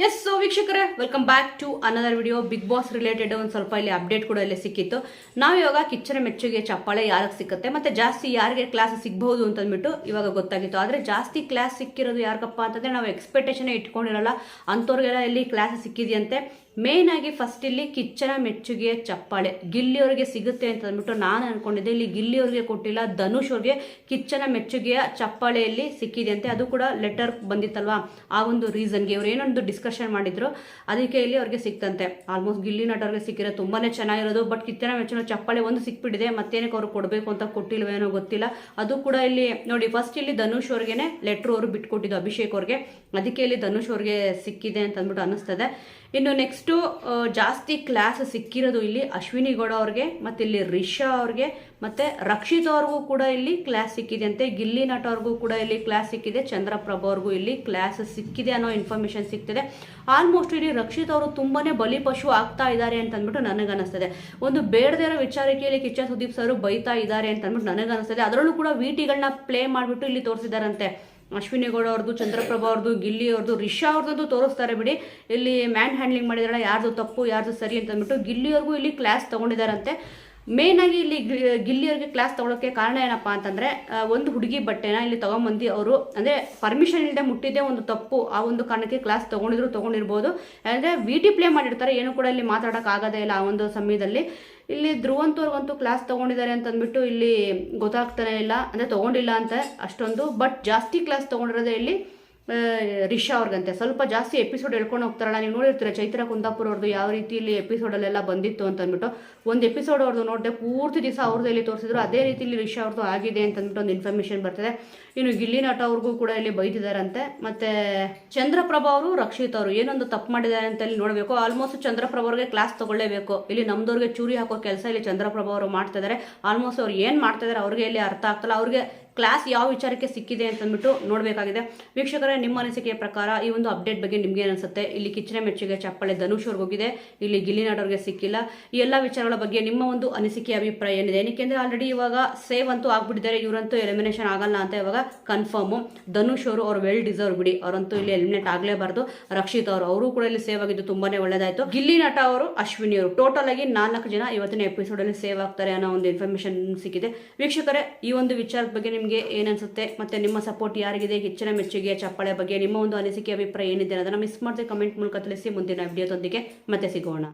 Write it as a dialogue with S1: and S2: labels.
S1: S so ವೀಕ್ಷಕರೇ, welcome back to another video. Bigg Boss related ಒಂದು ಸ್ವಲ್ಪ ಇಲ್ಲಿ ಅಪ್ಡೇಟ್ ಕೂಡ ಇಲ್ಲಿ ಸಿಕ್ಕಿತ್ತು. ನಾವು ಇವಾಗ ಕಿಚ್ಚನ ಮೆಚ್ಚುಗೆ ಚಪ್ಪಾಳೆ ಯಾರಿಗೆ ಸಿಕ್ಕುತ್ತೆ ಮತ್ತೆ ಜಾಸ್ತಿ ಯಾರಿಗೆ ಕ್ಲಾಸ್ ಸಿಗಬಹುದು ಅಂತಂದ್ಬಿಟ್ಟು ಇವಾಗ ಗೊತ್ತಾಗಿತ್ತು. ಆದರೆ ಜಾಸ್ತಿ ಕ್ಲಾಸ್ ಸಿಕ್ಕಿರೋದು ಯಾರಿಗಪ್ಪ ಅಂತಂದ್ರೆ ನಾವು ಎಕ್ಸ್ಪೆಕ್ಟೇಷನ್ ಇಟ್ಕೊಂಡಿರಲ್ಲ, ಅಂಥವ್ರಿಗೆಲ್ಲ ಇಲ್ಲಿ ಕ್ಲಾಸ್ ಸಿಕ್ಕಿದೆಯಂತೆ. ಮೇನ್ ಆಗಿ ಫಸ್ಟ್ ಇಲ್ಲಿ ಕಿಚ್ಚನ ಮೆಚ್ಚುಗೆಯ ಚಪ್ಪಾಳೆ ಗಿಲ್ಲಿಯವ್ರಿಗೆ ಸಿಗುತ್ತೆ ಅಂತ ಅಂದ್ಬಿಟ್ಟು ನಾನು ಅನ್ಕೊಂಡಿದ್ದೆ. ಇಲ್ಲಿ ಗಿಲ್ಲಿಯವ್ರಿಗೆ ಕೊಟ್ಟಿಲ್ಲ, ಧನುಷ್ ಅವ್ರಿಗೆ ಕಿಚ್ಚನ ಮೆಚ್ಚುಗೆಯ ಚಪ್ಪಾಳೆಯಲ್ಲಿ ಸಿಕ್ಕಿದೆ ಅಂತೆ. ಅದು ಕೂಡ ಲೆಟರ್ ಬಂದಿತ್ತಲ್ವಾ, ಆ ಒಂದು ರೀಸನ್ಗೆ ಇವ್ರು ಏನೊಂದು ಡಿಸ್ಕಷನ್ ಮಾಡಿದ್ರು, ಅದಕ್ಕೆ ಇಲ್ಲಿ ಅವ್ರಿಗೆ ಸಿಕ್ತಂತೆ. ಆಲ್ಮೋಸ್ಟ್ ಗಿಲ್ಲಿ ನಟವ್ರಿಗೆ ಸಿಕ್ಕಿರೋ ತುಂಬಾನೇ ಚೆನ್ನಾಗಿರೋದು. ಬಟ್ ಕಿಚ್ಚನ ಮೆಚ್ಚುಗೆ ಚಪ್ಪಾಳೆ ಒಂದು ಸಿಕ್ಬಿಟ್ಟಿದೆ, ಮತ್ತೇನಕ್ಕೆ ಅವ್ರು ಕೊಡಬೇಕು ಅಂತ ಕೊಟ್ಟಿಲ್ವೇನೋ ಗೊತ್ತಿಲ್ಲ. ಅದು ಕೂಡ ಇಲ್ಲಿ ನೋಡಿ, ಫಸ್ಟ್ ಇಲ್ಲಿ ಧನುಷ್ ಅವ್ರಿಗೆನೆ ಲೆಟ್ರ್ ಅವರು ಬಿಟ್ಕೊಟ್ಟಿದ್ದು ಅಭಿಷೇಕ್ ಅವ್ರಿಗೆ, ಅದಕ್ಕೆ ಇಲ್ಲಿ ಧನುಷ್ ಅವ್ರಿಗೆ ಸಿಕ್ಕಿದೆ ಅಂತ ಅಂದ್ಬಿಟ್ಟು ಅನಿಸ್ತದೆ. ಇನ್ನು ನೆಕ್ಸ್ಟು ಜಾಸ್ತಿ ಕ್ಲಾಸ್ ಸಿಕ್ಕಿರೋದು ಇಲ್ಲಿ ಅಶ್ವಿನಿ ಗೌಡ ಅವ್ರಿಗೆ, ಮತ್ತೆ ಇಲ್ಲಿ ರಿಷಾ ಅವ್ರಿಗೆ, ಮತ್ತೆ ರಕ್ಷಿತ್ ಅವ್ರಿಗೂ ಕೂಡ ಇಲ್ಲಿ ಕ್ಲಾಸ್ ಸಿಕ್ಕಿದೆ ಅಂತೆ. ಗಿಲ್ಲಿ ನಟ ಅವ್ರಿಗೂ ಕೂಡ ಇಲ್ಲಿ ಕ್ಲಾಸ್ ಸಿಕ್ಕಿದೆ, ಚಂದ್ರಪ್ರಭಾ ಅವ್ರಿಗೂ ಇಲ್ಲಿ ಕ್ಲಾಸ್ ಸಿಕ್ಕಿದೆ ಅನ್ನೋ ಇನ್ಫಾರ್ಮೇಶನ್ ಸಿಗ್ತದೆ. ಆಲ್ಮೋಸ್ಟ್ ಇಲ್ಲಿ ರಕ್ಷಿತ್ ಅವರು ತುಂಬಾನೇ ಬಲಿಪಶು ಆಗ್ತಾ ಇದ್ದಾರೆ ಅಂತ ಅಂದ್ಬಿಟ್ಟು ನನಗನ್ನಿಸ್ತದೆ. ಒಂದು ಬೇಡದೇ ಇರೋ ವಿಚಾರಕ್ಕೆ ಕಿಚ್ಚ ಸುದೀಪ್ ಸರ್ ಬೈತಾ ಇದ್ದಾರೆ ಅಂತ ಅಂದ್ಬಿಟ್ಟು ನನಗನ್ನಿಸ್ತದೆ. ಅದರಲ್ಲೂ ಕೂಡ ವಿಟಿಗಳನ್ನ ಪ್ಲೇ ಮಾಡಿಬಿಟ್ಟು ಇಲ್ಲಿ ತೋರಿಸಿದಾರಂತೆ. ಅಶ್ವಿನಿ ಗೌಡ ಅವ್ರದ್ದು, ಚಂದ್ರಪ್ರಭಾ ಅವ್ರದ್ದು, ಗಿಲ್ಲಿ ಅವ್ರದ್ದು, ರಿಷಾ ಅವ್ರದ್ದು ತೋರಿಸ್ತಾರೆ ಬಿಡಿ. ಇಲ್ಲಿ ಮ್ಯಾನ್ ಹ್ಯಾಂಡ್ಲಿಂಗ್ ಮಾಡಿದಾರೆ, ಯಾರ್ದು ತಪ್ಪು ಯಾರ್ದು ಸರಿ ಅಂತ ಅಂದ್ಬಿಟ್ಟು ಗಿಲ್ಲಿಯವ್ರಿಗೂ ಇಲ್ಲಿ ಕ್ಲಾಸ್ ತಗೊಂಡಿದಾರಂತೆ. ಮೇನ್ ಆಗಿ ಇಲ್ಲಿ ಗಿಲ್ಲಿಯವ್ರಿಗೆ ಕ್ಲಾಸ್ ತಗೊಳಕ್ಕೆ ಕಾರಣ ಏನಪ್ಪಾ ಅಂತಂದ್ರೆ, ಒಂದು ಹುಡುಗಿ ಬಟ್ಟೆನ ಇಲ್ಲಿ ತಗೊಂಬಂದು ಅವರು ಅಂದ್ರೆ ಪರ್ಮಿಷನ್ ಇಲ್ಲದೆ ಮುಟ್ಟಿದ್ದೆ ಒಂದು ತಪ್ಪು, ಆ ಒಂದು ಕಾರಣಕ್ಕೆ ಕ್ಲಾಸ್ ತಗೊಂಡಿರ್ಬೋದು. ಅಂದ್ರೆ ವಿಟಿ ಪ್ಲೇ ಮಾಡಿರ್ತಾರೆ, ಏನು ಕೂಡ ಇಲ್ಲಿ ಮಾತಾಡಕ್ ಆಗದೇ ಇಲ್ಲ ಆ ಒಂದು ಸಮಯದಲ್ಲಿ. ಇಲ್ಲಿ ಧ್ರುವಂತವ್ರಿಗಂತೂ ಕ್ಲಾಸ್ ತಗೊಂಡಿದ್ದಾರೆ ಅಂತ ಅಂದ್ಬಿಟ್ಟು ಇಲ್ಲಿ ಗೊತ್ತಾಗ್ತಾನೆ ಇಲ್ಲ, ಅಂದ್ರೆ ತಗೊಂಡಿಲ್ಲ ಅಂತ ಅಷ್ಟೊಂದು. ಬಟ್ ಜಾಸ್ತಿ ಕ್ಲಾಸ್ ತಗೊಂಡಿರೋದೇ ಇಲ್ಲಿ ರಿಷಾ ಅವ್ರಿಗಂತೆ. ಸ್ವಲ್ಪ ಜಾಸ್ತಿ ಎಪಿಸೋಡ್ ಹೇಳ್ಕೊಂಡು ಹೋಗ್ತಾರಲ್ಲ, ನೀವು ನೋಡಿರ್ತೀರ ಚೈತ್ರ ಕುಂದಾಪುರ ಅವ್ರದ್ದು ಯಾವ ರೀತಿ ಇಲ್ಲಿ ಎಪಿಸೋಡಲ್ಲೆಲ್ಲ ಬಂದಿತ್ತು ಅಂತ ಅಂದ್ಬಿಟ್ಟು. ಒಂದು ಎಪಿಸೋಡ್ ಅವ್ರದ್ದು ನೋಡಿದೆ, ಪೂರ್ತಿ ದಿವಸ ಅವ್ರದ್ದು ಇಲ್ಲಿ ತೋರಿಸಿದ್ರು, ಅದೇ ರೀತಿ ಇಲ್ಲಿ ರಿಷಾ ಅವ್ರದ್ದು ಆಗಿದೆ ಅಂತ ಅಂದ್ಬಿಟ್ಟು ಒಂದು ಇನ್ಫಾರ್ಮೇಶನ್ ಬರ್ತದೆ. ಇನ್ನು ಗಿಲ್ಲಿ ನಟ ಅವ್ರಿಗೂ ಕೂಡ ಇಲ್ಲಿ ಬೈದಿದ್ದಾರಂತೆ. ಮತ್ತೆ ಚಂದ್ರಪ್ರಭಾ ಅವರು, ರಕ್ಷಿತ್ ಅವರು ಏನೊಂದು ತಪ್ಪು ಮಾಡಿದ್ದಾರೆ ಅಂತ ಇಲ್ಲಿ ನೋಡಬೇಕು. ಆಲ್ಮೋಸ್ಟ್ ಚಂದ್ರಪ್ರಭಾ ಅವ್ರಿಗೆ ಕ್ಲಾಸ್ ತಗೊಳ್ಳೇಬೇಕು. ಇಲ್ಲಿ ನಮ್ದವ್ರಿಗೆ ಚೂರಿ ಹಾಕೋ ಕೆಲಸ ಇಲ್ಲಿ ಚಂದ್ರಪ್ರಭಾ ಅವರು ಮಾಡ್ತಾ ಇದ್ದಾರೆ. ಆಲ್ಮೋಸ್ಟ್ ಅವ್ರು ಏನು ಮಾಡ್ತಾ ಇದ್ದಾರೆ ಅವ್ರಿಗೆ ಇಲ್ಲಿ ಅರ್ಥ ಆಗ್ತಲ್ಲ. ಅವ್ರಿಗೆ ಕ್ಲಾಸ್ ಯಾವ ವಿಚಾರಕ್ಕೆ ಸಿಕ್ಕಿದೆ ಅಂತ ಅಂದ್ಬಿಟ್ಟು ನೋಡಬೇಕಾಗಿದೆ. ವೀಕ್ಷಕರೇ, ನಿಮ್ಮ ಅನಿಸಿಕೆಯ ಪ್ರಕಾರ ಈ ಒಂದು ಅಪ್ಡೇಟ್ ಬಗ್ಗೆ ನಿಮ್ಗೆ ಅನಿಸುತ್ತೆ? ಇಲ್ಲಿ ಕಿಚ್ಚನ ಮೆಚ್ಚುಗೆ ಚಪ್ಪಾಳೆ ಧನುಷ್ ಅವ್ರಿಗೆ ಹೋಗಿದೆ, ಇಲ್ಲಿ ಗಿಲ್ಲಿ ನಟವ್ರಿಗೆ ಸಿಕ್ಕಿಲ್ಲ. ಈ ಎಲ್ಲ ವಿಚಾರಗಳ ಬಗ್ಗೆ ನಿಮ್ಮ ಒಂದು ಅನಿಸಿಕೆ ಅಭಿಪ್ರಾಯ ಏನಿದೆ? ಏನಕ್ಕೆ ಆಲ್ರೆಡಿ ಇವಾಗ ಸೇವ್ ಅಂತೂ ಆಗ್ಬಿಟ್ಟಿದ್ದಾರೆ, ಇವರಂತೂ ಎಲಿಮಿನೇಷನ್ ಆಗಲ್ಲ ಅಂತ ಇವಾಗ ಕನ್ಫರ್ಮು. ಧನುಷ್ ಅವರು ಅವ್ರು ವೆಲ್ ಡಿಸರ್ವ್ ಬಿಡಿ, ಅವರಂತೂ ಇಲ್ಲಿ ಎಲಿಮಿನೇಟ್ ಆಗಲೇಬಾರ್ದು. ರಕ್ಷಿತ್ ಅವರು ಕೂಡ ಇಲ್ಲಿ ಸೇವ್ ಆಗಿದ್ದು ತುಂಬಾನೇ ಒಳ್ಳೇದಾಯ್ತು. ಗಿಲ್ಲಿ ನಟ ಅವರು, ಅಶ್ವಿನಿ ಅವರು, ಟೋಟಲ್ ಆಗಿ 4 ಜನ ಇವತ್ತಿನ ಎಪಿಸೋಡ್ ಅಲ್ಲಿ ಸೇವ್ ಆಗ್ತಾರೆ ಅನ್ನೋ ಒಂದು ಇನ್ಫಾರ್ಮೇಶನ್ ಸಿಕ್ಕಿದೆ. ವೀಕ್ಷಕರೇ, ಈ ಒಂದು ವಿಚಾರದ ಬಗ್ಗೆ ನಿಮಗೆ ಏನನ್ಸುತ್ತೆ? ಮತ್ತೆ ನಿಮ್ಮ ಸಪೋರ್ಟ್ ಯಾರಿಗಿದೆ ಕಿಚ್ಚನ ಮೆಚ್ಚುಗೆಯ ಚಪ್ಪಾಳೆ ಬಗ್ಗೆ? ನಿಮ್ಮ ಒಂದು ಅನಿಸಿಕೆ ಅಭಿಪ್ರಾಯ ಏನಿದೆ ಅದನ್ನು ಮಿಸ್ ಮಾಡದೆ ಕಮೆಂಟ್ ಮೂಲಕ ತಿಳಿಸಿ. ಮುಂದಿನ ವಿಡಿಯೋದೊಂದಿಗೆ ಮತ್ತೆ ಸಿಗೋಣ.